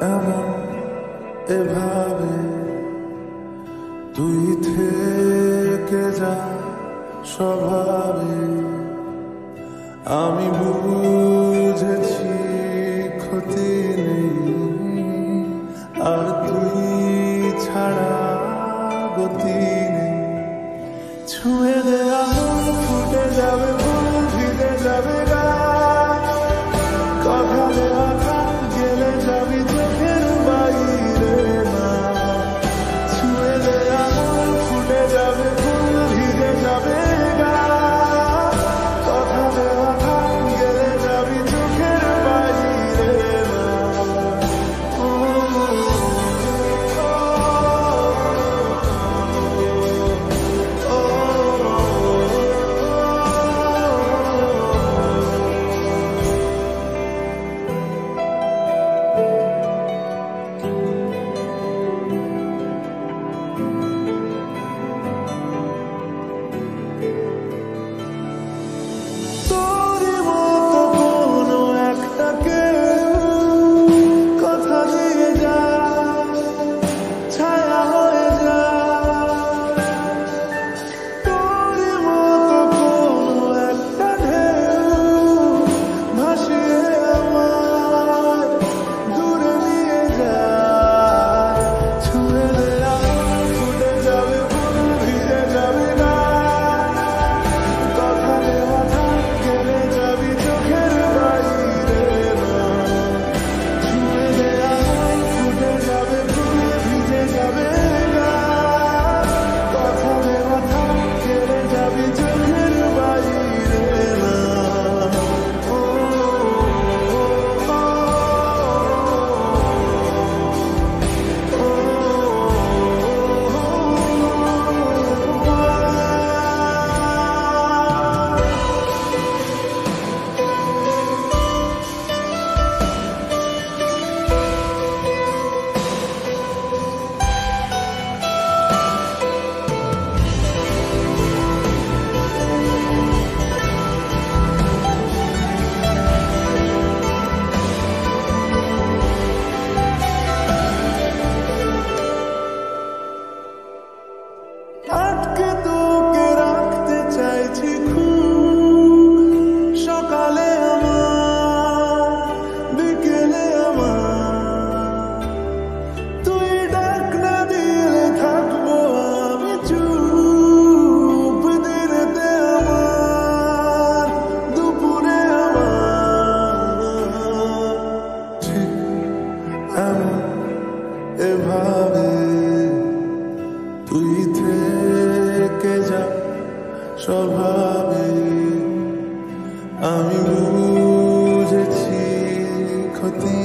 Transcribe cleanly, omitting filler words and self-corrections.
এমন এভাবে তুই থেকে যা স্বভাবে আমি বুঝেছি ক্ষতি নেই আর তুই ছাড়া গতি নেই ছুঁয়ে দে আগুন ফুটে যাবে ফুল ভিজে যাবে গাছ কথা দেওয়া কান গেলে যাবি চোখের বাইরে না ছুঁয়ে দে আগুন ফুটে যাবে ফুল ভিজে যাবে গাছ কথা দেওয়া কান গেলে যাবি চোখের বাইরে না আটকে তোকে রাখতে চাইছি খুব সকালে আমার বিকেলে আমার তুই ডাক না দিলে থাকবো আমি চুপ দিনেতে আমার দুপুরে আমার ঠিক এমন এভাবে তুই থেকে যা স্বভাবে আমি বুঝেছি ক্ষতি